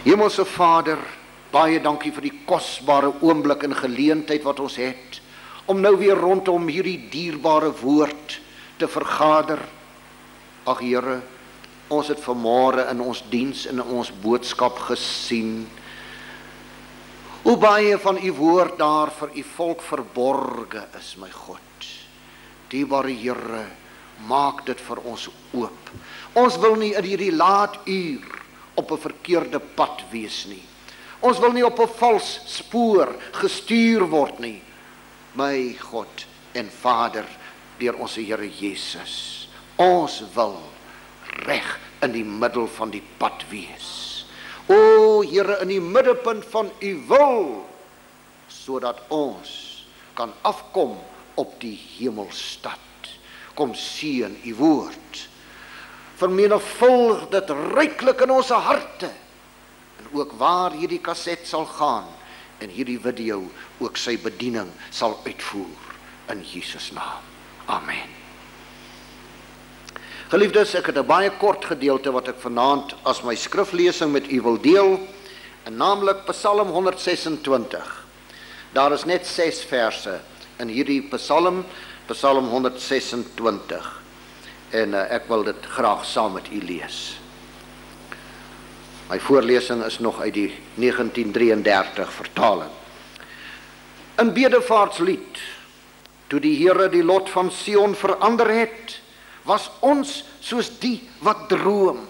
Hemelse Vader, baie dankie vir die kosbare oomblik en geleentheid wat ons het, om nou weer rondom hierdie dierbare woord te vergader. Ag Here, ons het vanmôre in ons diens en in ons boodskap gesien, hoe baie van u woord daar vir u volk verborge is, my God. Dierbare Here, maak dit vir ons oop. Ons wil nie in hierdie laat uur op 'n verkeerde pad wees nie. Ons wil nie op 'n vals spoor gestuur word nie. My God en Vader, deur ons Here Jesus, ons wil reg in die middel van die pad wees. O Here, in die middelpunt van u wil, sodat ons kan afkom op die hemelstad. Kom seën u woord. Vermenigvuldig dit ryklik in ons harte. En ook waar hierdie kaset sal gaan en hierdie video ook sy bediening sal uitvoer. In Jesus naam. Amen. Geliefdes, ek het 'n baie kort gedeelte wat ek vanaand as my skriflesing met u wil deel, en naamlik Psalm 126. Daar is net 6 verse in hierdie Psalm 126. En ek wil dit graag saam met u lees. My voorlesing is nog uit die 1933 vertaling. In bedevaartslied, toe die Here die lot van Sion verander het, was ons soos die wat droom.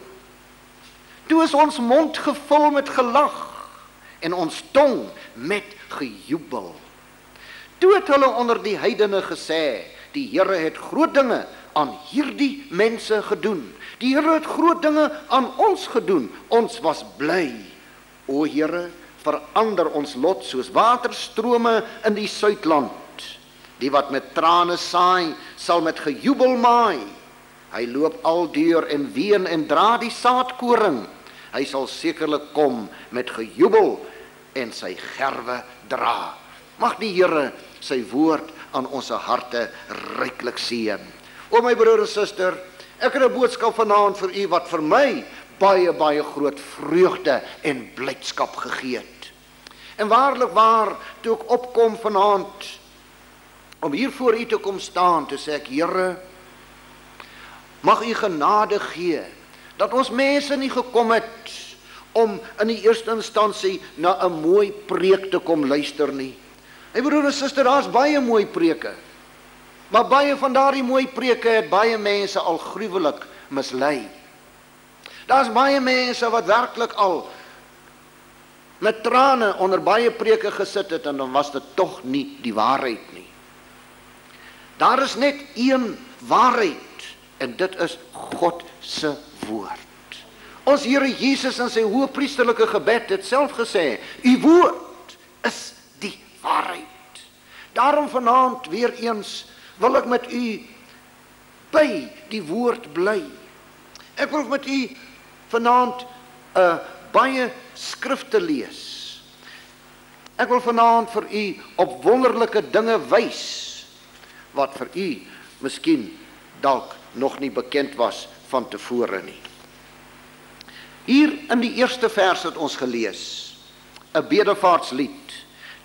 Toe is ons mond gevul met gelag en ons tong met gejubel. Toe het hulle onder die heidene gesê, die Here het groot dinge aan hierdie mense gedoen. Die Here het groot dinge aan ons gedoen. Ons was bly. O Here, verander ons lot soos waterstrome in die Suidland. Die wat met trane saai, sal met gejubel maai. Hy loop aldeur en ween en dra die saadkoring. Hy sal sekerlik kom met gejubel en sy gerwe dra. Mag die Here sy woord aan ons harte ryklik seën. O my broer en suster, ek het 'n boodskap vanaand vir u wat vir my baie groot vreugde en blydskap gegee het. En waarlik waar, toe ek opkom vanaand om hier voor u te kom staan, toe sê ek, Here, mag u genade gee dat ons mense nie gekom het om in die eerste instansie na 'n mooi preek te kom luister nie. My broer en suster, daar's baie mooi preke, maar baie van daardie mooi preke het baie mense al gruwelik mislei. Daar's baie mense wat werklik al met trane onder baie preke gesit het, en dan was dit tog nie die waarheid nie. Daar is net een waarheid, en dit is God se woord. Ons Here Jesus in sy hoëpriesterlike gebed het self gesê, u woord is die waarheid. Daarom vanaand weer eens wil ek met u by die woord bly. Ek wil met u vanaand baie skrifte lees. Ek wil vanaand vir u op wonderlike dinge wys wat vir u miskien dalk nog nie bekend was van tevore nie. Hier in die eerste vers het ons gelees, 'n bedevaartslied.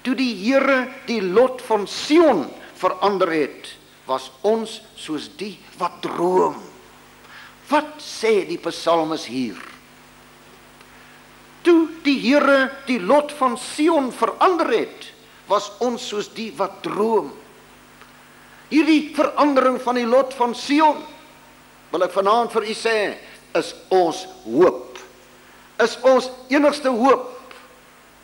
Toe die Here die lot van Sion verander het, was ons soos die wat droom. Wat sê die psalmis hier? Toe die Here die lot van Sion verander het, was ons soos die wat droom. Hierdie verandering van die lot van Sion, wil ek vanaand vir u sê, is ons hoop. Is ons enigste hoop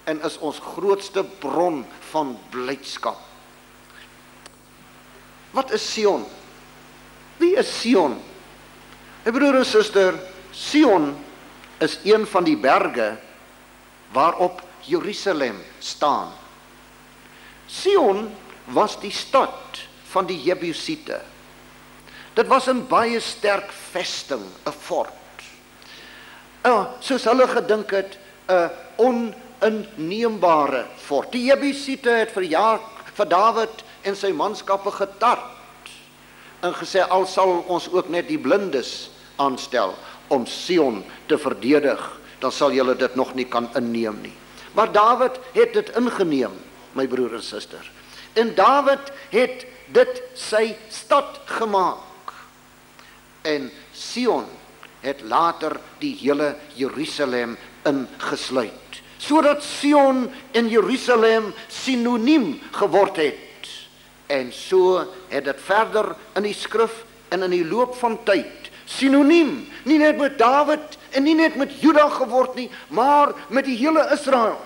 en is ons grootste bron van blydskap. Wat is Sion? Wie is Sion? My broer en suster, Sion is een van die berge waarop Jerusalem staan. Sion was die stad van die Jebusiete. Dit was 'n baie sterk vesting, 'n fort. Soos hulle gedink het, 'n oninneembare fort. Die Jebusiete het vir Dawid en sy manskappe getart en gesê, al sal ons ook net die blindes aanstel om Sion te verdedig dan sal julle dit nog nie kan inneem nie. Maar Dawid het dit ingeneem, my broer en suster. En Dawid het dit sy stad gemaak. En Sion het later die hele Jerusalem ingesluit, sodat Sion en Jerusalem sinoniem geword het. En so het dit verder in die skrif en in die loop van tyd sinoniem, nie net met Dawid en nie net met Juda geword nie, maar met die hele Israel.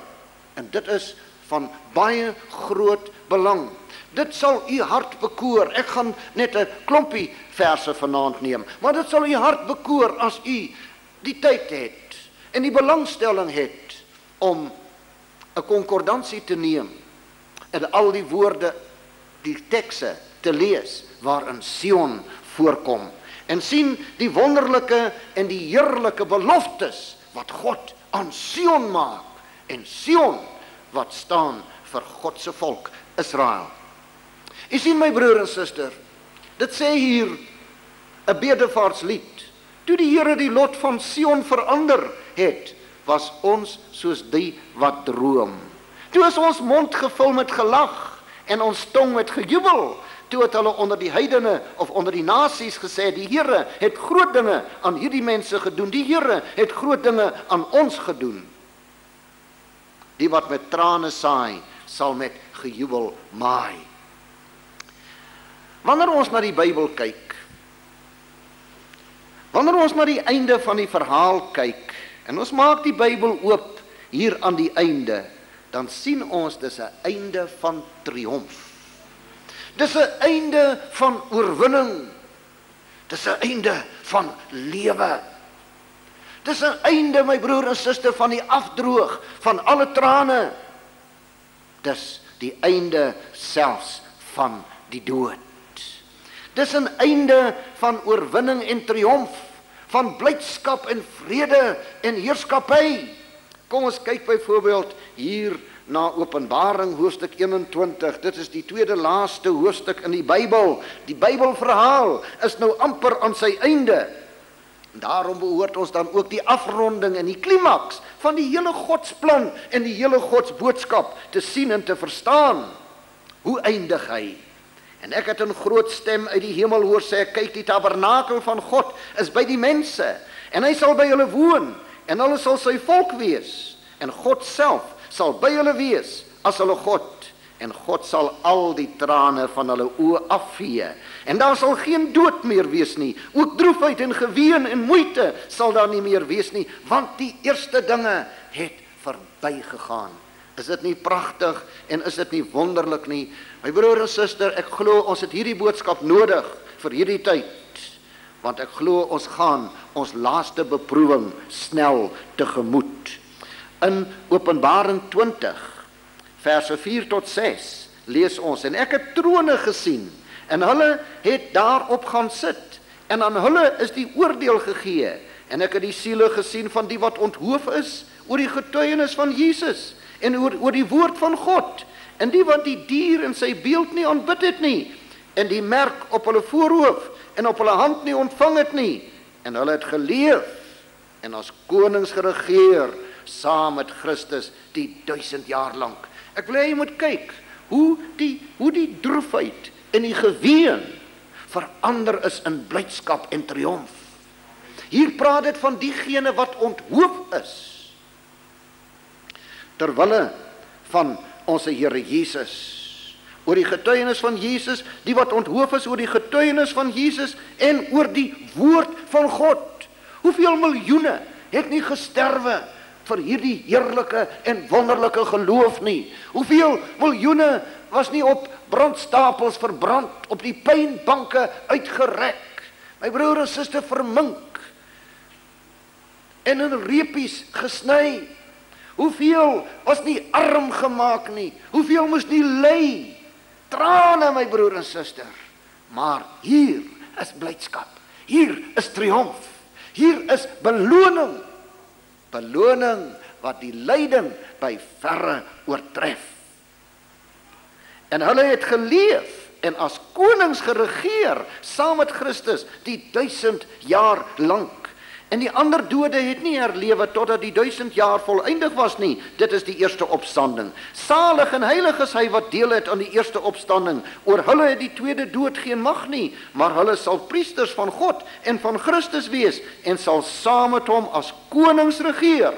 En dit is van baie groot belang. Dit sal u hart bekoor. Ek gaan net 'n klompie verse vanaand neem, maar dit sal u hart bekoor as u die tyd het en die belangstelling het om 'n konkordansie te neem en al die woorde, die tekste te lees waarin Sion voorkom en sien die wonderlike en die heerlike beloftes wat God aan Sion maak, en Sion wat staan vir God se volk Israel. U sien my broer en suster, dit sê hier 'n bedevaartslied. Toe die Here die lot van Sion verander het, was ons soos die wat droom. Toe is ons mond gevul met gelag en ons tong met gejubel. Toe het hulle onder die heidene of onder die nasies gesê, die Here het groot dinge aan hierdie mense gedoen. Die Here het groot dinge aan ons gedoen. Die wat met trane saai, sal met gejubel maai. Wanneer ons na die Bybel kyk, wanneer ons na die einde van die verhaal kyk, en ons maak die Bybel oop hier aan die einde, dan sien ons dis 'n einde van triomf. Dis 'n einde van oorwinning. Dis 'n einde van lewe. Dis 'n einde, my broer en suster, van die afdroog van alle trane. Dis die einde selfs van die dood. Dis 'n einde van oorwinning en triomf, van blydskap en vrede en heerskappy. Kom ons kyk byvoorbeeld hier na Openbaring hoofstuk 21. Dit is die tweede laaste hoofstuk in die Bybel. Die Bybelverhaal is nou amper aan sy einde. Daarom behoort ons dan ook die afronding en die klimaks van die hele Godsplan en die hele Godsboodskap te sien en te verstaan. Hoe eindig hy? En ek het 'n groot stem uit die hemel hoor sê, kyk, die tabernakel van God is by die mense, en hy sal by hulle woon, en hulle sal sy volk wees, en God self sal by hulle wees as hulle God, en God sal al die trane van hulle oë afvee, en daar sal geen dood meer wees nie, ook droefheid en geween en moeite sal daar nie meer wees nie, want die eerste dinge het verbygegaan. Is dit nie pragtig en is dit nie wonderlik nie? My broer en suster, ek glo ons het hierdie boodskap nodig vir hierdie tyd, want ek glo ons gaan ons laaste beproewing snel tegemoet. In Openbaring 20, verse 4 tot 6, lees ons, en ek het trone gesien, en hulle het daarop gaan sit, en aan hulle is die oordeel gegee, en ek het die siele gesien van die wat onthoof is oor die getuienis van Jesus, en oor die woord van God, en die wat die dier in sy beeld nie aanbid het nie, en die merk op hulle voorhoof en op hulle hand nie ontvang het nie, en hulle het geleef, en as konings geregeer, saam met Christus die 1000 jaar lank. Ek wil hê jy moet kyk, hoe die droefheid en die geween verander is in blydskap en triomf. Hier praat dit van diegene wat onthoof is, terwille van ons Here Jesus, oor die getuienis van Jesus, die wat onthoof is oor die getuienis van Jesus, en oor die woord van God. Hoeveel miljoene het nie gesterwe vir hierdie heerlike en wonderlike geloof nie? Hoeveel miljoene was nie op brandstapels verbrand, op die pynbanke uitgerek, my broer en suster, vermink, en in reepies gesny? Hoeveel was nie arm gemaak nie? Hoeveel moes nie ly? Trane, my broer en suster. Maar hier is blydskap. Hier is triomf. Hier is beloning. Beloning wat die lyding by verre oortref. En hulle het geleef en as konings geregeer saam met Christus die 1000 jaar lank. En die ander dode het nie herlewe totdat die 1000 jaar voleindig was nie. Dit is die eerste opstanding. Salig en heilig is hy wat deel het aan die eerste opstanding. Oor hulle het die tweede dood geen mag nie, maar hulle sal priesters van God en van Christus wees en sal saam met hom as konings regeer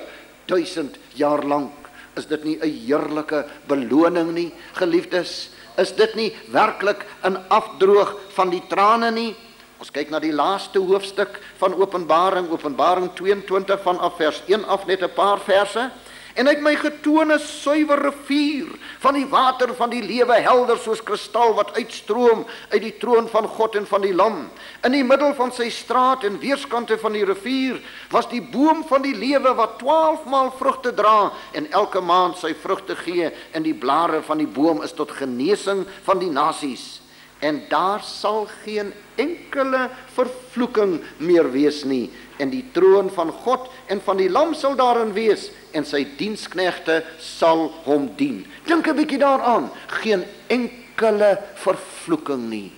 1000 jaar lank. Is dit nie 'n heerlike beloning nie, geliefdes? Is dit nie werklik 'n afdroog van die trane nie? Ons kyk na die laaste hoofstuk van Openbaring, Openbaring 22 vanaf vers 1 af, net 'n paar verse. En hy het my getoon 'n suiwer rivier van die water van die lewe, helder soos kristal wat uitstroom uit die troon van God en van die Lam. In die middel van sy straat en weerskante van die rivier was die boom van die lewe wat 12 maal vrugte dra en elke maand sy vrugte gee, en die blare van die boom is tot genesing van die nasies. En daar sal geen enkele vervloeking meer wees nie, en die troon van God en van die Lam sal daarin wees, en sy diensknegte sal hom dien. Dink 'n bietjie daaraan, geen enkele vervloeking nie.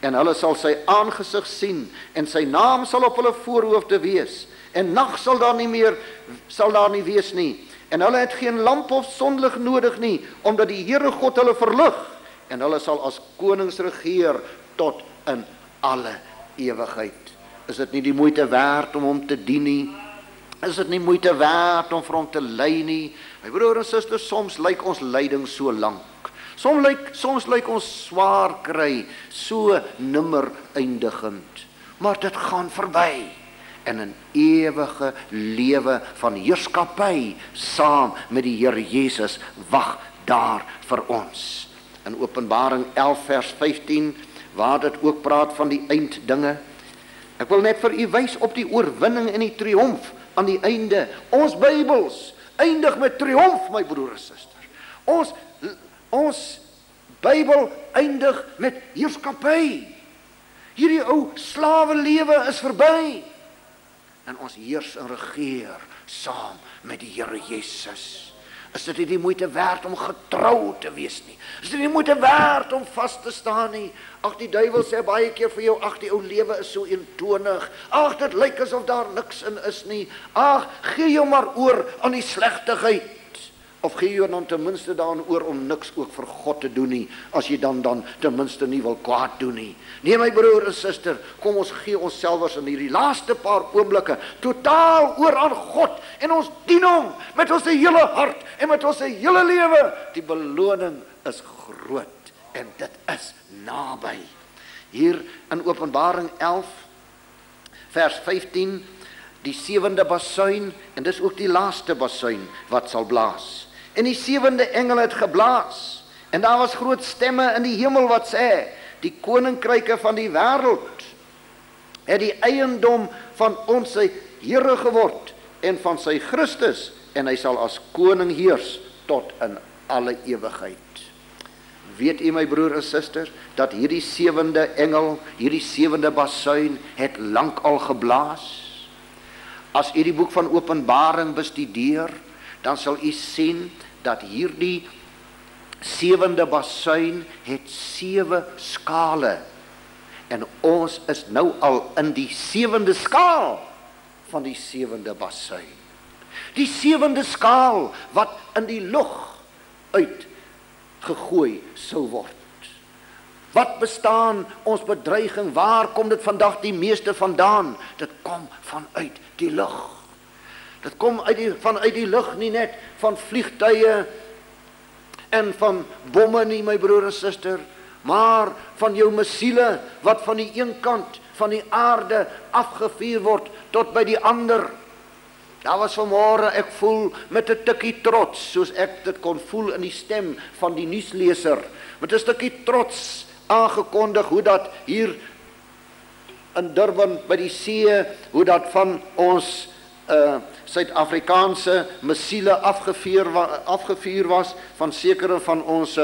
En hulle sal sy aangesig sien, en sy naam sal op hulle voorhoofde wees, en nag sal daar nie wees nie, en hulle het geen lamp of sonlig nodig nie, omdat die Here God hulle verlig, en hulle sal as konings regeer tot in alle ewigheid. Is dit nie die moeite werd om hom te dien nie? Is dit nie moeite werd om vir hom te ly nie? My broer en suster, soms lyk ons lyding so lank. Soms lyk ons swaar kry so nimmer eindigend. Maar dit gaan verby. En 'n ewige lewe van heerskappy saam met die Here Jesus wag daar vir ons. In Openbaring 11 vers 15, waar dit ook praat van die einddinge. Ek wil net vir u wys op die oorwinning en die triomf aan die einde. Ons Bybels eindig met triomf, my broer en suster. Ons Bybel eindig met heerskappy. Hierdie ou slawe lewe is verby. En ons heers en regeer saam met die Here Jesus. Is dit nie die moeite werd om getrou te wees nie? Is dit nie die moeite werd om vas te staan nie? Ag, die duiwel sê baie keer vir jou, ag, die ou lewe is so eentonig. Ag, dit lyk asof daar niks in is nie. Ag, gee jou maar oor aan die slegtigheid. Of gee jou dan ten minste daaraan oor om niks ook vir God te doen nie, as jy dan ten minste nie wil kwaad doen nie. Nee, my broer en suster, kom ons gee onsself in hierdie laaste paar oomblikke totaal oor aan God, en ons dien hom met ons hele hart en met ons hele lewe. Die beloning is groot en dit is naby. Hier in Openbaring 11 vers 15, die 7de basuin, en dis ook die laaste basuin wat sal blaas. En die 7de engel het geblaas, en daar was groot stemme in die hemel wat sê, die koninkryke van die wêreld het die eiendom van ons Here geword, en van sy Christus, en hy sal as koning heers tot in alle ewigheid. Weet u, my broer en suster, dat hierdie 7de engel, hierdie 7de basuin het lank al geblaas? As u die boek van Openbaring bestudeer, dan sal u sien dat hierdie 7de basuin het 7 skale. En ons is nou al in die 7de skaal van die 7de basuin. Die 7de skaal wat in die lug uitgegooi sou word. Wat bestaan ons bedreiging? Waar kom dit vandag die meeste vandaan? Dit kom vanuit die lug. Dit kom vanuit die lug, nie net van vliegtuie en van bomme nie, my broer en suster, maar van jou missiele wat van die een kant van die aarde afgevuur word tot by die ander. Daar was vanmôre, ek voel met 'n tikkie trots, soos ek dit kon voel in die stem van die nuusleser, met 'n stukkie trots aangekondig hoe dat hier in Durban by die see, hoe dat van ons Suid-Afrikaanse missiele afgevuur was van sekere van ons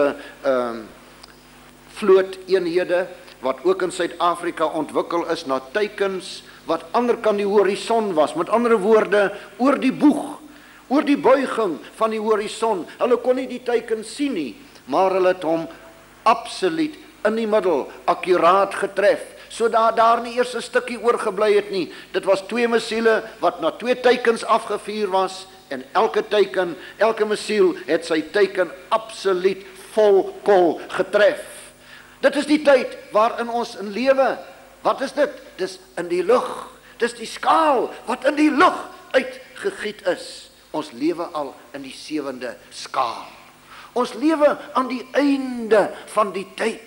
vlooteenhede wat ook in Suid-Afrika ontwikkel is na teikens wat ander kan die horison was. Met ander woorde, oor die boeg, oor die buiging van die horison. Hulle kon nie die teikens sien nie, maar hulle het hom absoluut in die middel akkuraat getref, so daar nie eers 'n stukkie oorgebly het nie. Dit was 2 missiele wat na 2 teikens afgevuur was, en elke missiel het sy teiken absoluut volkol getref. Dit is die tyd waarin ons in lewe. Wat is dit? Dis in die lug. Dis die skaal wat in die lug uitgegiet is. Ons lewe al in die 7de skaal. Ons lewe aan die einde van die tyd.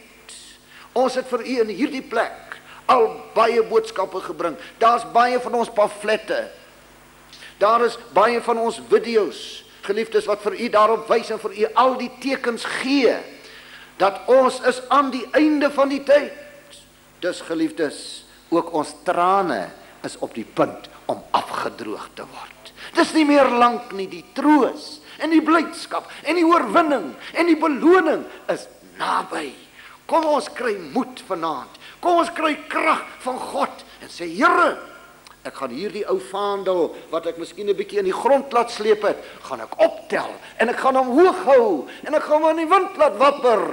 Ons het vir u in hierdie plek al baie boodskappe gebring. Daar's baie van ons pamflette. Daar is baie van ons video's, geliefdes, wat vir u daarop wys en vir u al die tekens gee dat ons is aan die einde van die tyd. Dus geliefdes, ook ons trane is op die punt om afgedroog te word. Dis nie meer lank nie, die troos en die blydskap en die oorwinning en die beloning is naby. Kom ons kry moed vanaand. Kom ons kry krag van God en sê, Here, ek gaan hierdie ou vaandel wat ek miskien 'n bietjie in die grond laat sleep het, gaan ek optel en ek gaan hom hoog hou en ek gaan hom in die wind laat wapper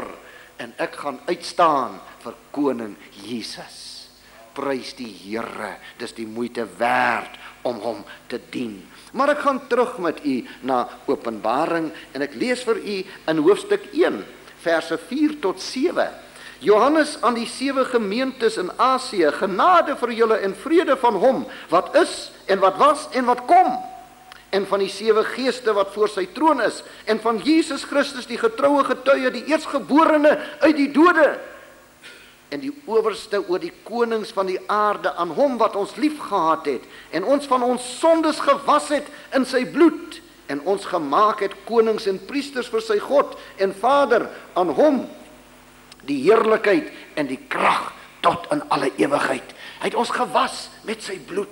en ek gaan uitstaan vir koning Jesus. Prys die Here, dis die moeite werd om hom te dien. Maar ek gaan terug met u na Openbaring en ek lees vir u in hoofstuk 1, verse 4 tot 7. Johannes aan die 7 gemeentes in Asië, genade vir julle en vrede van hom, wat is en wat was en wat kom, en van die 7 geeste wat voor sy troon is, en van Jesus Christus die getroue getuie, die eerstgeborene uit die dode, en die owerste oor die konings van die aarde, aan hom wat ons lief gehad het, en ons van ons sondes gewas het in sy bloed, en ons gemaak het konings en priesters vir sy God en Vader, aan hom die heerlikheid en die krag tot in alle ewigheid. Hy het ons gewas met sy bloed.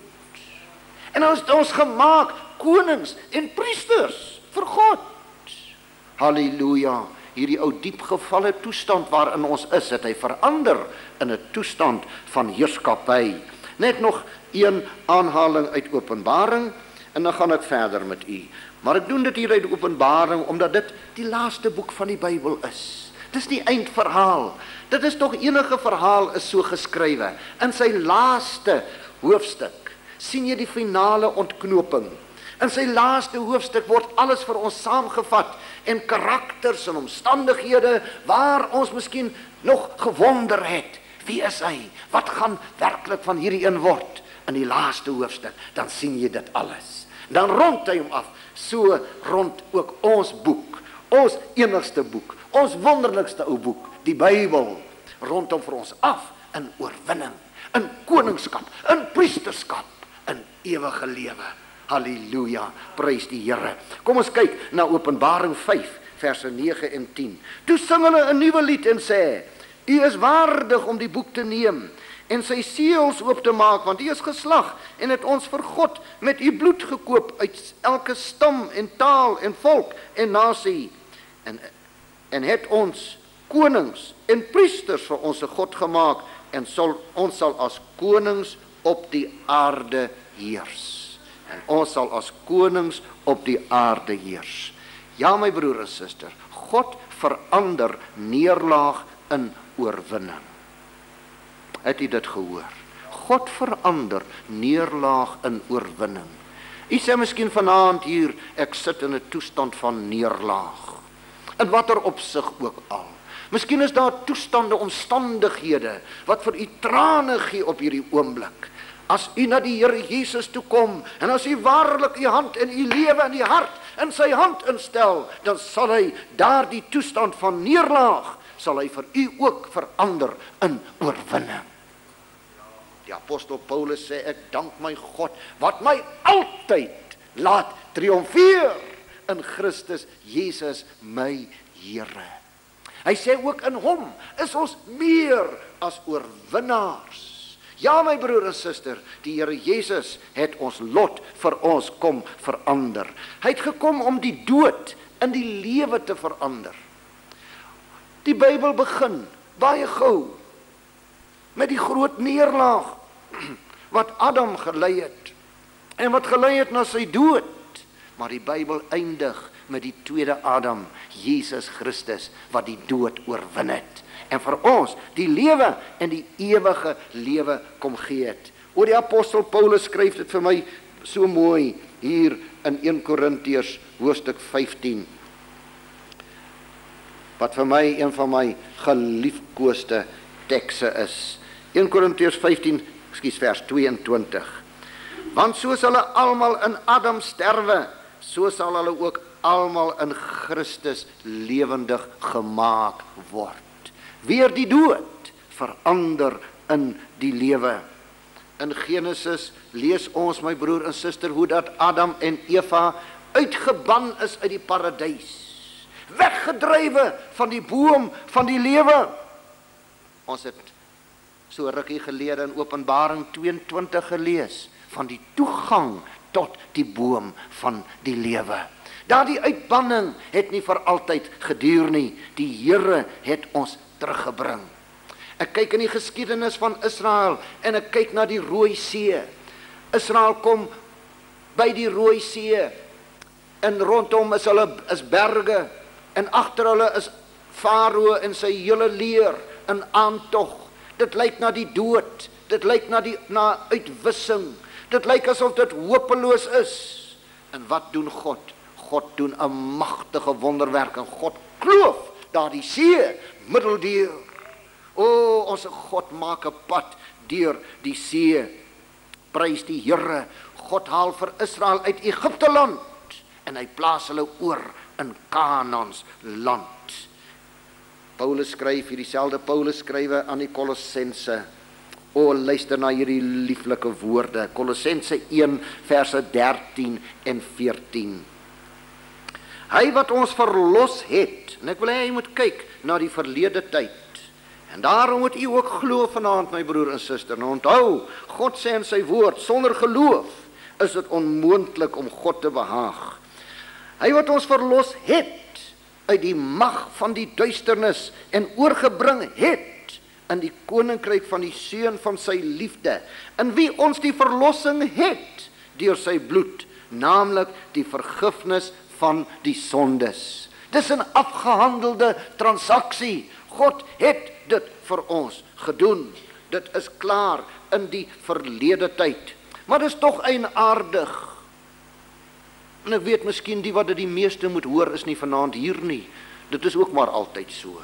En hy het ons gemaak konings en priesters vir God. Halleluja. Hierdie ou diepgevalle toestand waarin ons is, het hy verander in 'n toestand van heerskappy. Net nog een aanhaling uit Openbaring en dan gaan ek verder met u. Maar ek doen dit hier uit Openbaring omdat dit die laaste boek van die Bybel is. Dis die eindverhaal. Dit is tog enige verhaal is so geskrywe. In sy laaste hoofstuk sien jy die finale ontknoping. In sy laaste hoofstuk word alles vir ons saamgevat en karakters en omstandighede waar ons miskien nog gewonder het. Wie is hy? Wat gaan werklik van hierdie een word? In die laaste hoofstuk, dan sien jy dit alles. Dan rond hy hom af. So rond ook ons boek, ons enigste boek, ons wonderlikste ou boek, die Bybel, rondom vir ons af in oorwinning, in koningskap, in priesterskap, in ewige lewe. Halleluja, prys die Here. Kom ons kyk na Openbaring 5, verse 9 en 10. Toe sing hulle 'n nuwe lied en sê, U is waardig om die boek te neem en sy seels oop te maak, want U is geslag en het ons vir God met U bloed gekoop uit elke stam en taal en volk en nasie en het ons konings en priesters vir ons God gemaak en ons sal as konings op die aarde heers. En ons sal as konings op die aarde heers. Ja, my broer en suster, God verander neerlaag in oorwinning. Het u dit gehoor? God verander neerlaag in oorwinning. U sê miskien vanaand hier, ek sit in 'n toestand van neerlaag. In watter opsig ook al. Miskien is daar toestande, omstandighede wat vir u trane gee op hierdie oomblik. As u na die Here Jesus toe kom en as u waarlik u hand en u lewe en u hart in sy hand instel, dan sal hy daardie toestand van neerlaag sal hy vir u ook verander in oorwinning. Die apostel Paulus sê, ek dank my God wat my altyd laat triomfeer in Christus Jesus my Here. Hy sê ook in hom is ons meer as oorwinnaars. Ja, my broer en suster, die Here Jesus het ons lot vir ons kom verander. Hy het gekom om die dood in die lewe te verander. Die Bybel begin baie gou met die groot neerlaag wat Adam gelei het en wat gelei het na sy dood. Maar die Bybel eindig met die tweede Adam, Jesus Christus, wat die dood oorwin het en vir ons die lewe en die ewige lewe kom gee het. Oor die apostel Paulus skryf dit vir my so mooi hier in 1 Korintiërs hoofstuk 15. Wat vir my een van my geliefkoeste tekste is. 1 Korintiërs 15, vers 22. Want soos hulle almal in Adam sterwe, so sal hulle ook almal in Christus lewendig gemaak word. Weer die dood verander in die lewe. In Genesis lees ons, my broer en suster, hoe dat Adam en Eva uitgeban is uit die paradys. Weggedrywe van die boom van die lewe. Ons het so rukkie gelede in Openbaring 22 gelees van die toegang tot die boom van die lewe. Daardie uitbanning het nie vir altyd geduur nie. Die Here het ons teruggebring. Ek kyk in die geskiedenis van Israel en ek kyk na die Rooi See. Israel kom by die Rooi See en rondom is berge en agter hulle is Farao en sy hele leer in aantog. Dit lyk na die dood, dit lyk na uitwissing, dit lyk asof dit hopeloos is. En wat doen God? God doen 'n magtige wonderwerk en God kloof daardie see middeldeur. O, ons God maak 'n pad deur die see. Prys die Here. God haal vir Israel uit Egipte land en hy plaas hulle oor in Kanaans land. Paulus skryf hier, dieselfde Paulus skrywe aan die Kolossense. O, luister na hierdie lieflike woorde. Kolossense 1 verse 13 en 14. Hy wat ons verlos het, en ek wil hê jy moet kyk na die verlede tyd. En daarom moet u ook glo vanaand, my broer en suster. En onthou, God sê in sy woord, sonder geloof is dit onmoontlik om God te behaag. Hy wat ons verlos het uit die mag van die duisternis en oorgebring het in die koninkryk van die seun van sy liefde, in wie ons die verlossing het deur sy bloed, naamlik die vergifnis van die sondes. Dis 'n afgehandelde transaksie. God het dit vir ons gedoen. Dit is klaar in die verlede tyd. Maar dit is tog eienaardig. En ek weet miskien die wat dit die meeste moet hoor is nie vanaand hier nie. Dit is ook maar altyd so.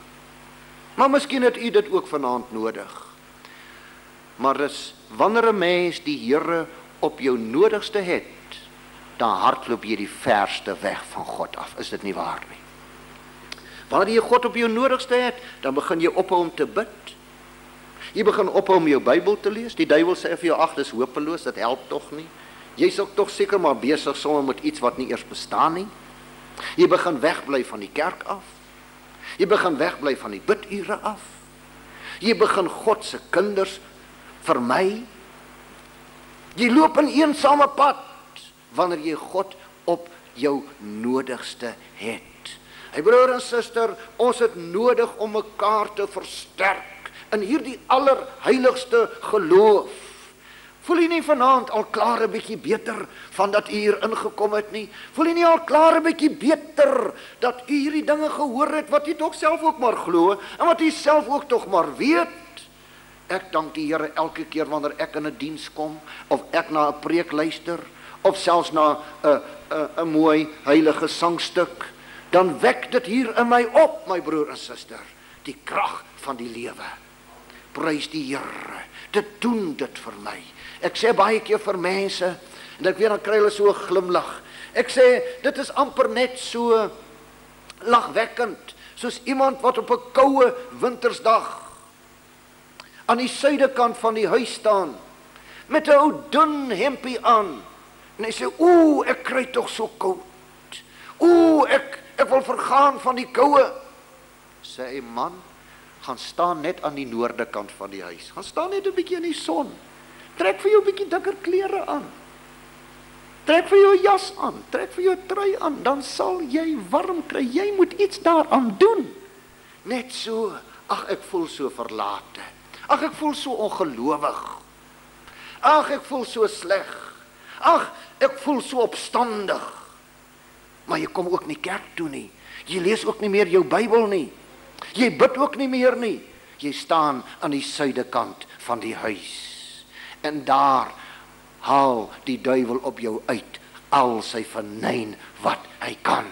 Maar miskien het u dit ook vanaand nodig. Maar dis wanneer 'n mens die Here op jou nodigste het, dan hardloop jy die verste weg van God af. Is dit nie waar nie? Wanneer jy God op jou nodigste het, dan begin jy ophou om te bid. Jy begin ophou om jou Bybel te lees. Die duiwel sê vir jou, ag, dis hopeloos, dit help tog nie. Jy's ook tog seker maar besig sommer met iets wat nie eers bestaan nie. Jy begin wegbly van die kerk af. Jy begin wegbly van die bidure af. Jy begin God se kinders vermy. Jy loop 'n eensame pad wanneer jy God op jou nodigste het. Hey broer en suster, ons het nodig om mekaar te versterk in hierdie allerheiligste geloof. Voel jy nie vanaand al klaar 'n bietjie beter van dat u hier ingekom het nie? Voel jy nie al klaar 'n bietjie beter dat u hierdie dinge gehoor het wat u tog self ook maar glo en wat u self ook tog maar weet? Ek dank die Here elke keer wanneer ek in 'n diens kom of ek na 'n preek luister of selfs na 'n mooi heilige sangstuk, dan wek dit hier in my op, my broer en suster, die krag van die lewe. Prys die Here. Dit doen dit vir my. Ek sê baie keer vir mense, en ek weet dan kry hulle so 'n glimlag. Ek sê, dit is amper net so lagwekkend, soos iemand wat op 'n koue wintersdag aan die suidekant van die huis staan, met 'n ou dun hempie aan, en hy sê, oeh, ek kry tog so koud. Oeh, ek wil vergaan van die koue. Sê hy, man, gaan staan net aan die noorde kant van die huis. Gaan staan net 'n bietjie in die son. Trek vir jou 'n bietjie dikker klere aan. Trek vir jou 'n jas aan. Trek vir jou 'n trui aan. Dan sal jy warm kry. Jy moet iets daaraan doen. Net so, ag, ek voel so verlate. Ag, ek voel so ongelowig. Ag, ek voel so sleg. Ag, ek voel so opstandig. Maar jy kom ook nie kerk toe nie. Jy lees ook nie meer jou Bybel nie. Jy bid ook nie meer nie. jy staan aan die suidekant van die huis. En daar haal die duiwel op jou uit al sy venyn wat hy kan.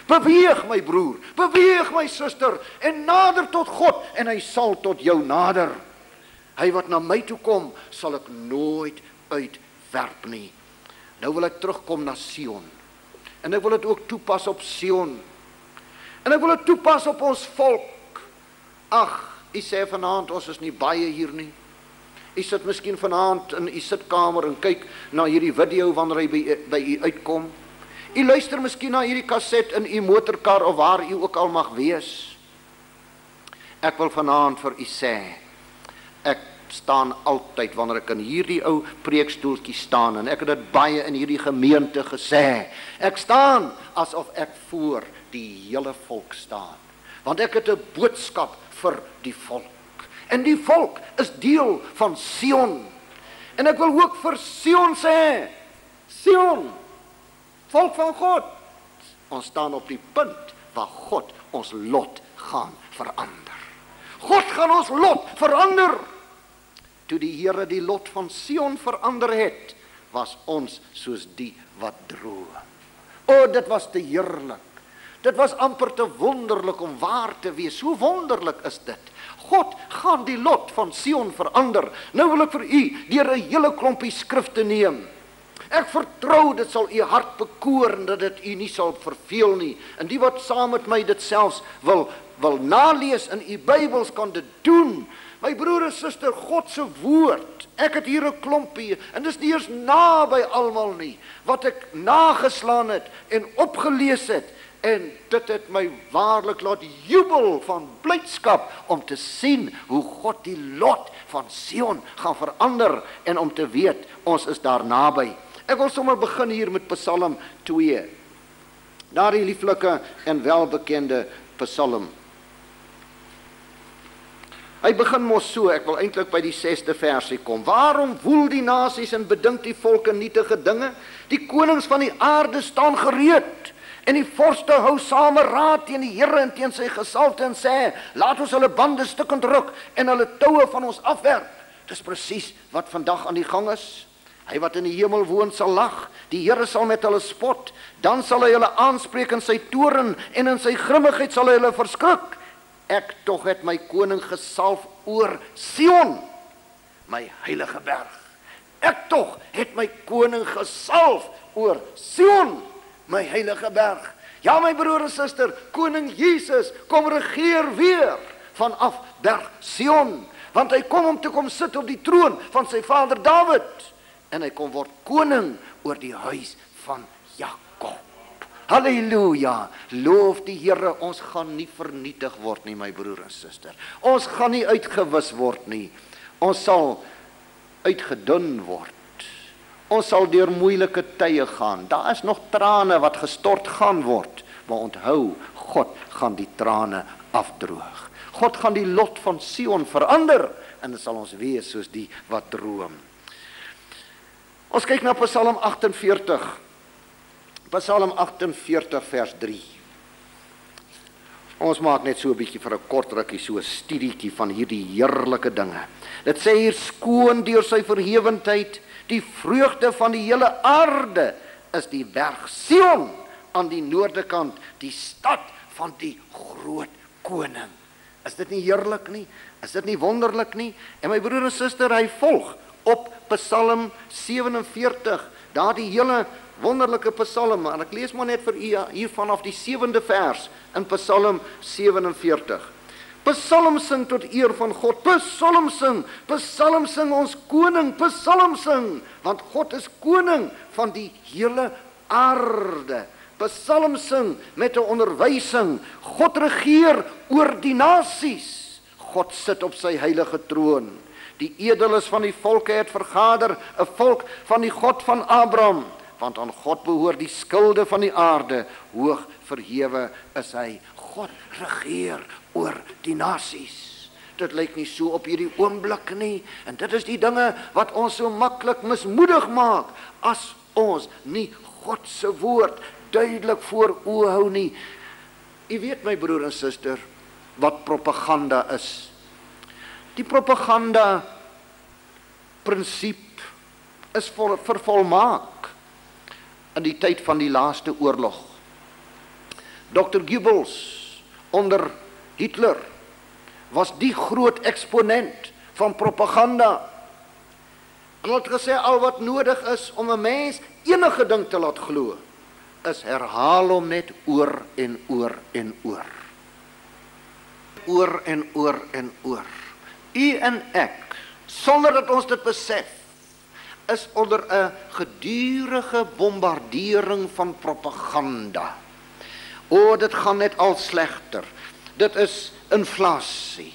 Beweeg my broer, beweeg my suster, en nader tot God, en hy sal tot jou nader. Hy wat na my toe kom, sal ek nooit uitwerp nie. Nou wil ek terugkom na Sion, en ek wil dit ook toepas op Sion, en ek wil dit toepas op ons volk. Ag, u sê vanaand, ons is nie baie hier nie. U sit miskien vanaand in u sitkamer en kyk na hierdie video wanneer hy by u uitkom. U luister miskien na hierdie kaset in u motorkar of waar u ook al mag wees. Ek wil vanaand vir u sê, ek staan altyd wanneer ek in hierdie ou preekstoeltjie staan, en ek het dit baie in hierdie gemeente gesê, ek staan asof ek voor die hele volk staan, want ek het 'n boodskap vir die volk, en die volk is deel van Sion, en ek wil ook vir Sion sê, Sion, volk van God, ons staan op die punt waar God ons lot gaan verander. God gaan ons lot verander. Toe die Here die lot van Sion verander het, was ons soos die wat droom. O, dit was te heerlik. Dit was amper te wonderlik om waar te wees. Hoe wonderlik is dit? God gaan die lot van Sion verander. Nou wil ek vir u deur 'n hele klompie skrifte neem. Ek vertrou dit sal u hart bekoor en dat dit u nie sal verveel nie. En die wat saam met my dit selfs wil nalees in u Bybels kan dit doen. My broer en suster, God se woord. Ek het hier 'n klompie en dis nie eers naby almal nie wat ek nageslaan het en opgelees het. En dit het my waarlik laat jubel van blydskap om te sien hoe God die lot van Sion gaan verander en om te weet ons is daar naby. Ek wil sommer begin hier met Psalm 2. Daardie lieflike en welbekende Psalm. Hy begin mos so, ek wil eintlik by die 6de versie kom. Waarom woel die nasies en bedink die volke nietige dinge? Die konings van die aarde staan gereed. En die vorste hou same raad teen die Here en teen sy gesalte en sê, laat ons hulle bande stukkend ruk en hulle toue van ons afwerp. Dis presies wat vandag aan die gang is. Hy wat in die hemel woon sal lag, die Here sal met hulle spot, dan sal hy hulle aanspreek in sy toorn en in sy grimmigheid sal hy hulle verskrik. Ek tog het my koning gesalf oor Sion, my heilige berg. Ek tog het my koning gesalf oor Sion, my heilige berg. Ja, my broer en suster, koning Jesus kom regeer weer vanaf berg Sion, want hy kom om te kom sit op die troon van sy vader Dawid, en hy kom word koning oor die huis van Jakob. Halleluja, loof die Here, ons gaan nie vernietig word nie, my broer en suster. Ons gaan nie uitgewis word nie, ons sal uitgedun word. Ons sal deur moeilike tye gaan. Daar is nog trane wat gestort gaan word, maar onthou, God gaan die trane afdroog. God gaan die lot van Sion verander, en dit sal ons wees soos die wat droom. Ons kyk na Psalm 48. Psalm 48 vers 3. Ons maak net so 'n bietjie vir 'n kort rukkie so 'n studietjie van hierdie heerlike dinge. Dit sê hier, skoon deur sy verhewendheid, die vreugde van die hele aarde is die berg Sion aan die noordekant, die stad van die groot koning. Is dit nie heerlik nie? Is dit nie wonderlik nie? En my broer en suster, hy volg op Psalm 47, daardie hele wonderlike Psalm, en ek lees maar net vir u hier vanaf die 7de vers in Psalm 47. Psalm sing tot eer van God, psalm sing ons koning, psalm sing, want God is koning van die hele aarde. Psalm sing met 'n onderwysing, God regeer oor die nasies, God sit op sy heilige troon. Die edeles van die volke het vergader, 'n volk van die God van Abraham, want aan God behoort die skilde van die aarde, hoog verhewe is hy. God regeer oor die nasies. Dit lyk nie so op hierdie oomblik nie, en dit is die dinge wat ons so maklik mismoedig maak, as ons nie God se woord duidelik voor oë hou nie. U weet, my broer en suster, wat propaganda is. Die propaganda prinsip is vervolmaak in die tyd van die laaste oorlog. Dr. Goebbels onder Hitler was die groot eksponent van propaganda. Hulle het gesê al wat nodig is om 'n mens enige ding te laat glo, is herhaal hom net oor en oor en oor. Oor en oor en oor. U en ek, sonder dat ons dit besef, is onder 'n gedurende bombardering van propaganda. O, dit gaan net al slegter. Dit is inflasie.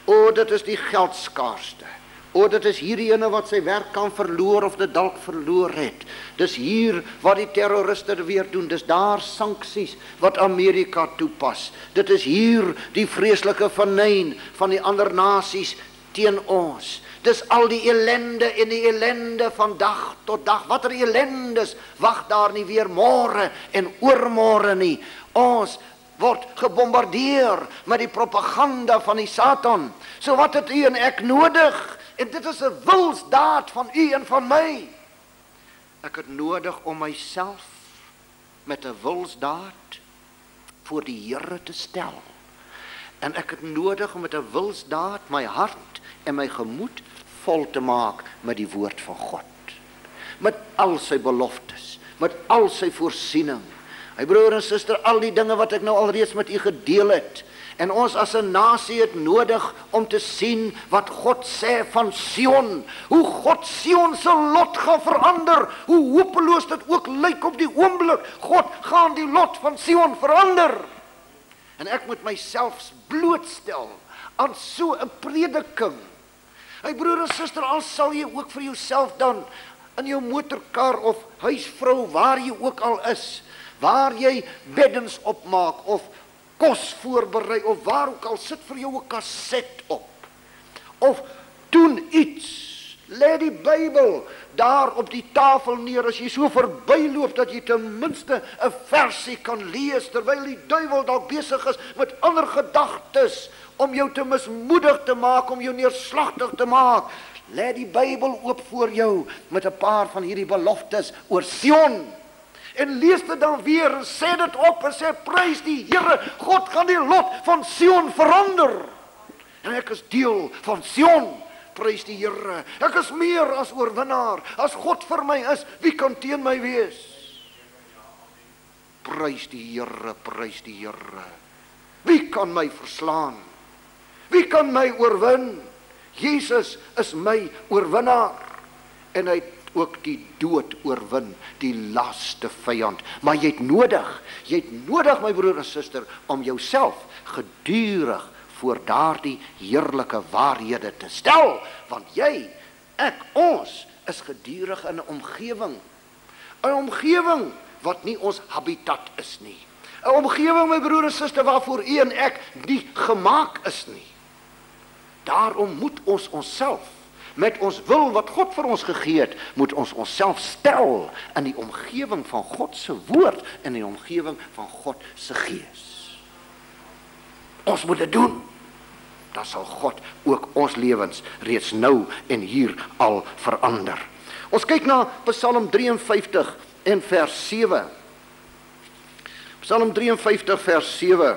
O, dit is die geldskaarste. O, dit is hierdie ene wat sy werk kan verloor of dit dalk verloor het. Dis hier wat die terroriste weer doen. Dis daar sanksies wat Amerika toepas. Dit is hier die vreeslike venyn van die ander nasies teen ons. Dis al die ellende en die ellende van dag tot dag. Watter ellendes wag daar nie weer môre en oormôre nie. Ons word gebombardeer met die propaganda van die Satan. So wat het u en ek nodig? En dit is 'n wilsdaad van u en van my. Ek het nodig om myself met 'n wilsdaad voor die Here te stel. En ek het nodig om met 'n wilsdaad my hart en my gemoed vol te maak met die woord van God. Met al sy beloftes, met al sy voorsiening. My broer en suster, al die dinge wat ek nou alreeds met u gedeel het. En ons as 'n nasie het nodig om te sien wat God sê van Sion. Hoe God Sion se lot gaan verander. Hoe hopeloos dit ook lyk op die oomblik. God gaan die lot van Sion verander. En ek moet myself blootstel aan so 'n prediking. My broer en suster, al sal jy ook vir jouself dan in jou motorkar of huisvrou, waar jy ook al is, waar jy beddens opmaak of kos voorberei of waar ook al, sit vir jou 'n kaset op. Of doen iets. Lê die Bybel daar op die tafel neer as jy so verbyloop dat jy ten minste 'n versie kan lees terwyl die duiwel dalk besig is met ander gedagtes om jou te mismoedig te maak, om jou neerslagtig te maak. Lê die Bybel oop voor jou met 'n paar van hierdie beloftes oor Sion. En lees dit dan weer en sê dit op en sê prys die Here, God gaan die lot van Sion verander. En ek is deel van Sion, prys die Here. Ek is meer as oorwinnaar. As God vir my is, wie kan teen my wees? Prys die Here, prys die Here. Wie kan my verslaan? Wie kan my oorwin? Jesus is my oorwinnaar. En hy het ook die dood oorwin, die laaste vyand. Maar jy het nodig my broer en suster, om jouself gedurig voor daardie heerlike waarhede te stel, want jy, ek, ons is gedurig in 'n omgewing wat nie ons habitat is nie. 'n Omgewing, my broer en suster, waarvoor u en ek nie gemaak is nie. Daarom moet ons onsself met ons wil wat God vir ons gegee het, moet ons onsself stel in die omgewing van God se woord, in die omgewing van God se gees. Ons moet dit doen. Dan sal God ook ons lewens reeds nou en hier al verander. Ons kyk na Psalm 53 en vers 7. Psalm 53 vers 7.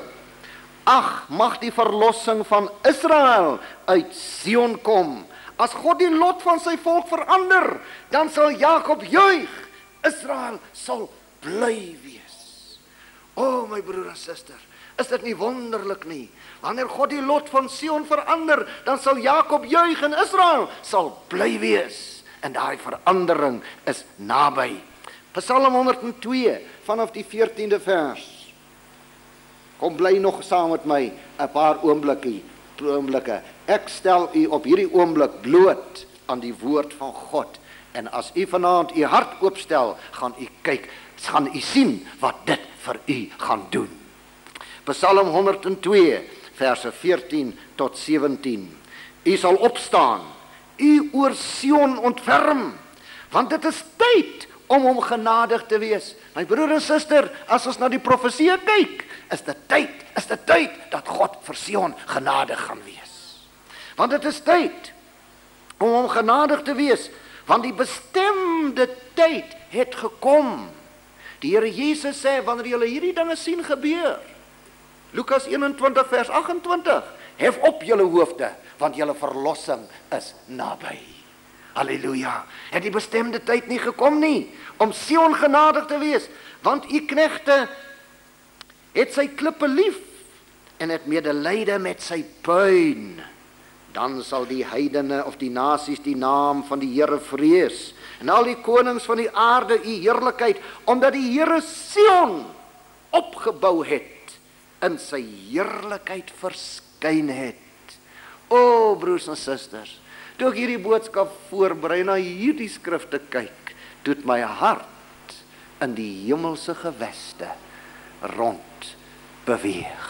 Ag, mag die verlossing van Israel uit Sion kom. As God die lot van sy volk verander, dan sal Jakob juig. Israel sal bly wees. O, my broer en suster, is dit nie wonderlik nie? Wanneer God die lot van Sion verander, dan sal Jakob juig en Israel sal bly wees. En daai verandering is naby. Psalm 102 vanaf die 14de vers. Kom bly nog saam met my 'n paar oomblikke. Ek stel u op hierdie oomblik bloot aan die woord van God. En as u vanaand u hart oopstel, gaan u kyk, gaan u sien wat dit vir u gaan doen. Psalm 102 verse 14 tot 17. U sal opstaan, u oor Sion ontferm, want dit is tyd om hom genadig te wees. My broer en suster, as ons na die profesie kyk, is dit tyd dat God vir Sion genadig gaan wees. Want dit is tyd om hom genadig te wees, want die bestemde tyd het gekom. Die Here Jesus sê, wanneer julle hierdie dinge sien gebeur, Lukas 21 vers 28, hef op julle hoofde, want julle verlossing is naby. Halleluja. Het die bestemde tyd nie gekom nie, om Sion genadig te wees, want u knegte het sy klippe lief, en het medelyde met sy puin. Dan sal die heidene of die nasies die naam van die Here vrees, en al die konings van die aarde u heerlikheid, omdat die Here Sion opgebou het, in sy heerlikheid verskyn het. O broers en susters, toe ek hierdie boodskap voorberei na hierdie skrifte kyk, doet my hart in die hemelse geweste rond beweeg.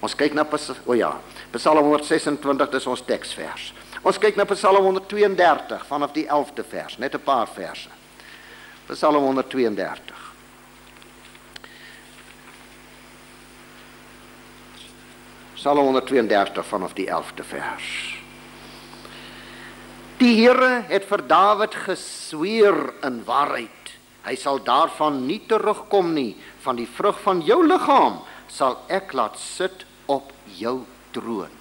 Ons kyk na Psalm 126, dis ons teksvers. Ons kyk na Psalm 132 vanaf die 11de vers, net 'n paar verse. Psalm 132. Psalm 132 vanaf die 11de vers. Die Here het vir Dawid gesweer in waarheid. Hy sal daarvan nie terugkom nie. Van die vrug van jou liggaam sal ek laat sit op jou troon.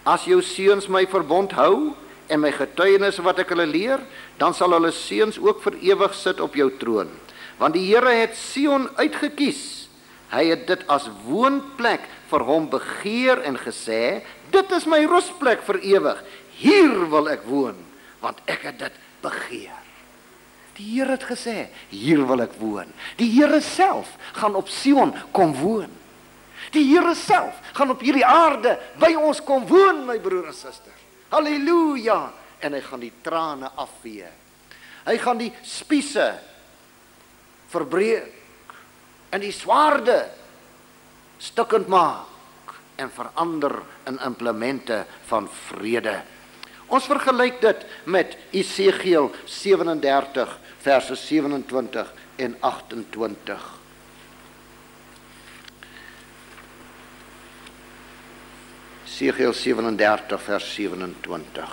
As jou seuns my verbond hou en my getuienisse wat ek hulle leer, dan sal hulle seuns ook vir ewig sit op jou troon. Want die Here het Sion uitgekies. Hy het dit as woonplek vir hom begeer en gesê, dit is my rusplek vir ewig. Hier wil ek woon, want ek het dit begeer. Die Here het gesê, hier wil ek woon. Die Here self gaan op Sion kom woon. Die Here self gaan op hierdie aarde by ons kom woon, my broer en suster. Halleluja! En hy gaan die trane afvee. Hy gaan die spiese verbreek en die swaarde stukkend maak en verander in implemente van vrede. Ons vergelyk dit met Esegiel 37 verse 27 en 28. Esegiel 37 vers 27.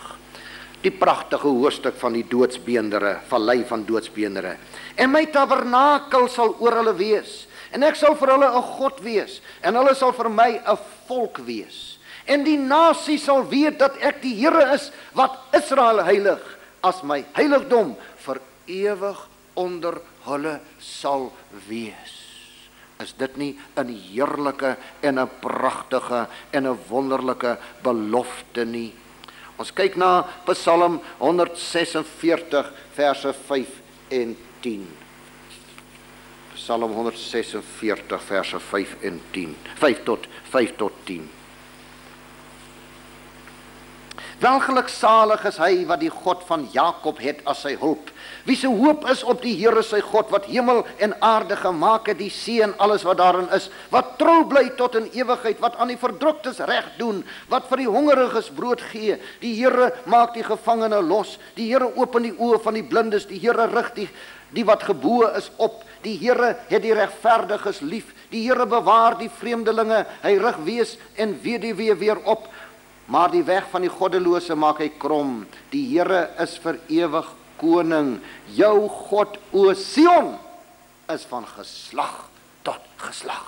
Die pragtige hoofstuk van die doodsbeendere, vallei van doodsbeendere. En my tabernakel sal oor hulle wees, en ek sal vir hulle 'n God wees, en hulle sal vir my 'n volk wees. En die nasie sal weet dat ek die Here is, wat Israel heilig, as my heiligdom vir ewig onder hulle sal wees. Is dit nie 'n heerlike en 'n pragtige en 'n wonderlike belofte nie? Ons kyk na Psalm 146 verse 5 en 10. Psalm 146 verse 5 en 10. 5 tot 10. Welgeluksalig is hy wat die God van Jakob het as sy hulp, wie se hoop is op die Here sy God, wat hemel en aarde gemaak het, die see en alles wat daarin is, wat trou bly tot in ewigheid, wat aan die verdruktes reg doen, wat vir die hongeriges brood gee. Die Here maak die gevangene los, die Here open die oë van die blindes, die Here rig die wat geboe is op, die Here het die regverdiges lief, die Here bewaar die vreemdelinge, hy rig wees en weduwee weer op, maar die weg van die goddelose maak hy krom. Die Here is vir ewig koning. Jou God, o Sion, is van geslag tot geslag.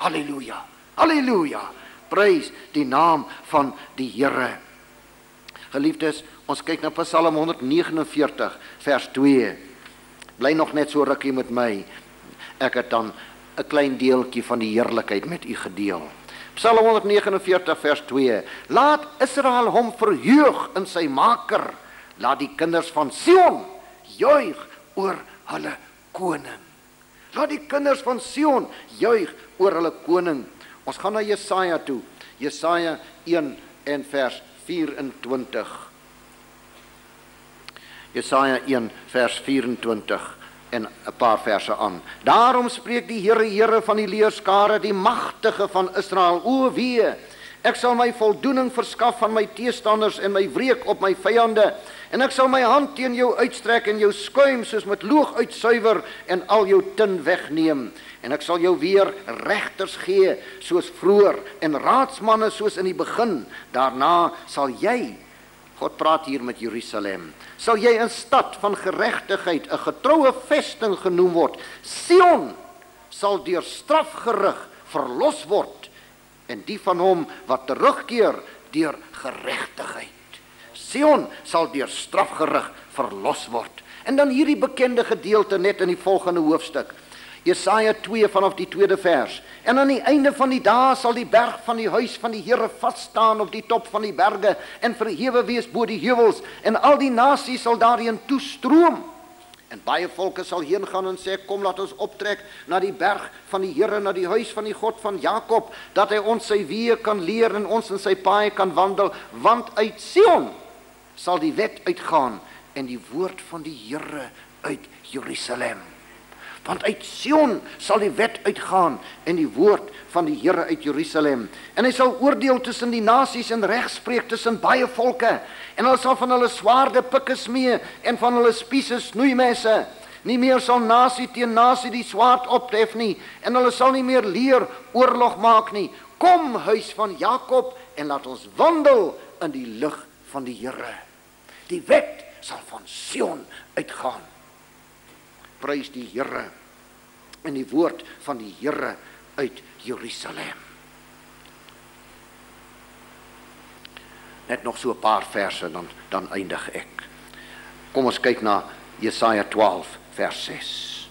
Halleluja, halleluja. Prys die naam van die Here. Geliefdes, ons kyk na Psalm 149 vers 2. Bly nog net so rukkie met my. Ek het dan 'n klein deeltjie van die heerlikheid met u gedeel. Psalm 149 vers 2. Laat Israel hom verheug in sy maker. Laat die kinders van Sion juig oor hulle koning. Laat die kinders van Sion juig oor hulle koning. Ons gaan na Jesaja toe. Jesaja 1 en vers 24. Jesaja 1 vers 24 en 'n paar verse aan. Daarom spreek die Here, Here van die leerskare, die magtige van Israel, o wee, Ek sal my voldoening verskaf van my teestanders en my wreek op my vyande. En ek sal my hand teen jou uitstrek en jou skuim soos met loog uitsuiwer en al jou tin wegneem. En ek sal jou weer regters gee soos vroeër en raadsmanne soos in die begin. Daarna sal jy, God praat hier met Jerusalem, sal jy 'n stad van geregtigheid, 'n getroue vesting genoem word. Sion sal deur strafgerig verlos word en die van hom wat terugkeer deur geregtigheid. Sion sal deur strafgerig verlos word. En dan hierdie bekende gedeelte net in die volgende hoofstuk. Jesaja 2 vanaf die 2de vers. En aan die einde van die dae sal die berg van die huis van die Here vas staan op die top van die berge en verhewe wees bo die heuwels en al die nasies sal daarheen toestroom. En baie volke sal heen gaan en sê, kom laat ons optrek na die berg van die Here, na die huis van die God van Jakob, dat hy ons sy weë kan leer en ons in sy paaie kan wandel, want uit Sion sal die wet uitgaan en die woord van die Here uit Jerusalem. Want uit Sion sal die wet uitgaan en die woord van die Here uit Jerusalem. En hy sal oordeel tussen die nasies en regspreek tussen baie volke. En hulle sal van hulle swaarde pikke smee en van hulle spiese snoeimesse. Nie meer sal nasie teen nasie die swaard ophef nie. En hulle sal nie meer leer oorlog maak nie. Kom, huis van Jakob, en laat ons wandel in die lig van die Here. Die wet sal van Sion uitgaan. Prys die Here en die woord van die Here uit Jerusalem. Net nog so 'n paar verse, dan eindig ek. Kom ons kyk na Jesaja 12 vers 6.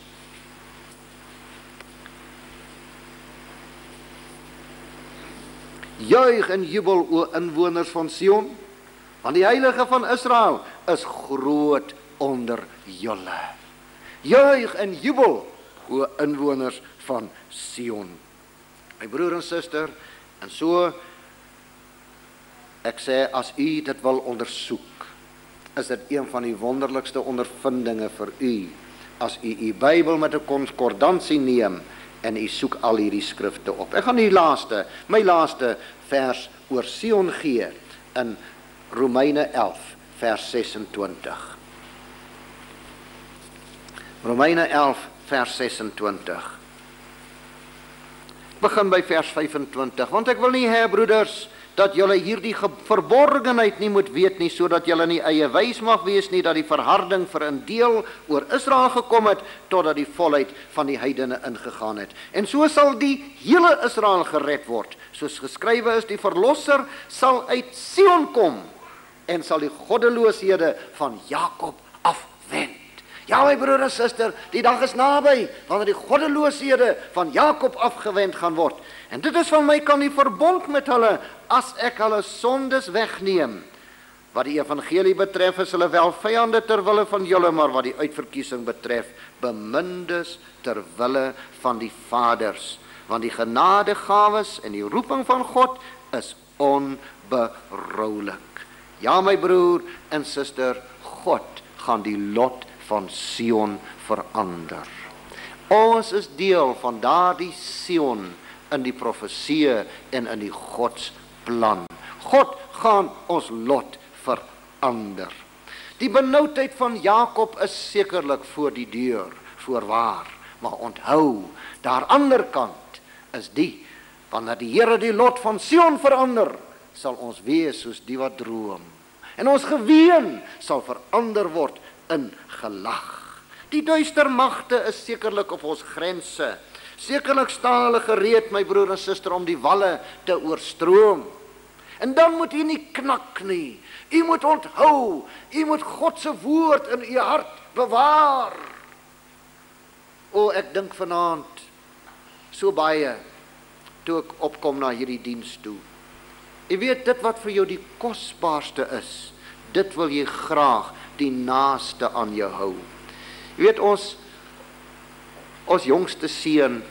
Juig en jubel, o inwoners van Sion, want die heilige van Israel is groot onder julle. Juig en jubel, o inwoners van Sion. My broer en suster, en so, ek sê, as u dit wil ondersoek, is dit een van die wonderlikste ondervindinge vir u, as u u Bybel met 'n konkordansie neem, en u soek al hierdie skrifte op. Ek gaan my laaste vers oor Sion gee, in Romeine 11, vers 26. Romeine 11, vers 26. Ek begin by vers 25, want ek wil nie hê, broeders, dat julle hierdie verborgenheid nie moet weet nie, sodat julle nie eie wys mag wees nie, dat die verharding vir 'n deel oor Israel gekom het, totdat die volheid van die heidene ingegaan het. En so sal die hele Israel gered word, soos geskrywe is, die verlosser sal uit Sion kom, en sal die goddelooshede van Jakob afwend. Ja, my broer en suster, die dag is naby, wanneer die goddelooshede van Jakob afgewend gaan word. En dit is van my kan die verbond met hulle, as ek hulle sondes wegneem. Wat die evangelie betref, is hulle wel vyande ter wille van julle, maar wat die uitverkiesing betref, bemindes ter wille van die vaders. Want die genadegawes en die roeping van God is onberoulik. Ja, my broer en suster, God gaan die lot van Sion verander. Ons is deel van daardie Sion in die profeseë en in die Godsplan. God gaan ons lot verander. Die benoudheid van Jakob is sekerlik voor die deur, voorwaar. Maar onthou, daar ander kant is die, wanneer die Here die lot van Sion verander, sal ons wees soos die wat droom. En ons geween sal verander word in gelag. Die duister magte is sekerlik op ons grense. Sekerlik staan hulle gereed, my broer en suster, om die walle te oorstroom. En dan moet u nie knak nie. U moet onthou, u moet God se woord in u hart bewaar. O, ek dink vanaand so baie toe ek opkom na hierdie diens toe. U weet, dit wat vir jou die kosbaarste is, dit wil jy graag die naaste aan jou hou. U weet, ons jongste seun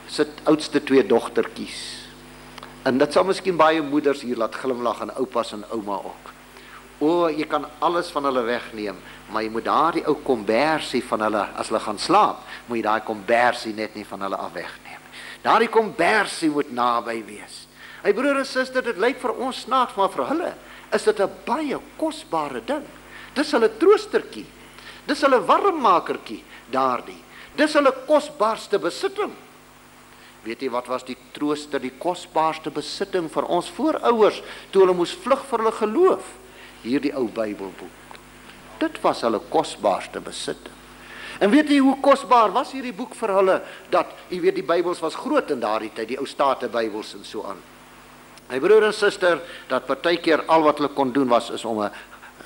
sit oudste 2 dogtertjies. En dit sal miskien baie moeders hier laat glimlag en oupas en ouma ook. O, jy kan alles van hulle wegneem, maar jy moet daardie ou kombersie van hulle, as hulle gaan slaap, moet jy daai kombersie net nie van hulle af wegneem. Daardie kombersie moet naby wees. My broer en suster, dit lyk vir ons snaaks, maar vir hulle is dit 'n baie kosbare ding. Dis hulle troostertjie. Dis hulle warmmakertjie, daardie. Dis hulle kosbaarste besitting. Weet jy wat was die trooster, die kosbaarste besitting vir ons voorouers, toe hulle moes vlug vir hulle geloof? Hierdie ou Bybelboek. Dit was hulle kosbaarste besitting. En weet jy hoe kosbaar was hierdie boek vir hulle, dat, jy weet, die Bybels was groot in daardie tyd, die ou State Bybels en so aan. My broer en suster, dat partykeer al wat hulle kon doen was, is om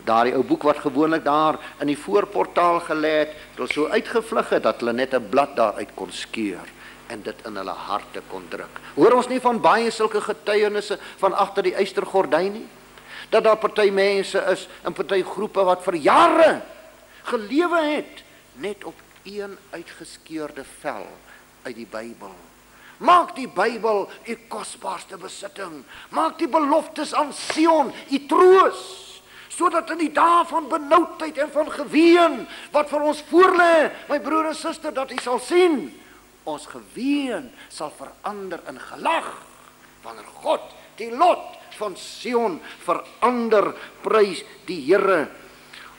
daardie ou boek wat gewoonlik daar in die voorportaal gelê het, hulle so uitgevlug het, dat hulle net 'n blad daaruit kon skeur, en dit in hulle harte kon druk. Hoor ons nie van baie sulke getuienisse van agter die eystergordyn nie? Dat daar party mense is, in party groepe wat vir jare gelewe het, net op een uitgeskeurde vel uit die Bybel. Maak die Bybel u kosbaarste besitting. Maak die beloftes aan Sion u troos, sodat in die dae van benoudheid en van geween, wat vir ons voorlê, my broer en suster, dat u sal sien, ons geween sal verander in gelag, wanneer God die lot van Sion verander, prys die Here.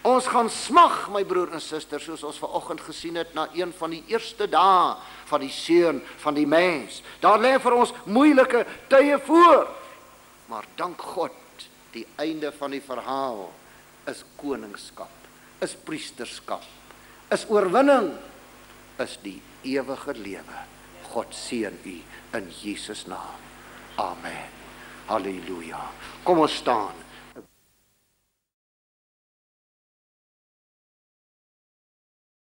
Ons gaan smag, my broer en suster, soos ons vanoggend gesien het, na een van die eerste dae van die seun van die mens. Daar lê vir ons moeilike tye voor, maar dank God, die einde van die verhaal is koningskap, is priesterskap, is oorwinning, is die ewige lewe. God seën u in Jesus naam. Amen. Halleluja. Kom ons staan.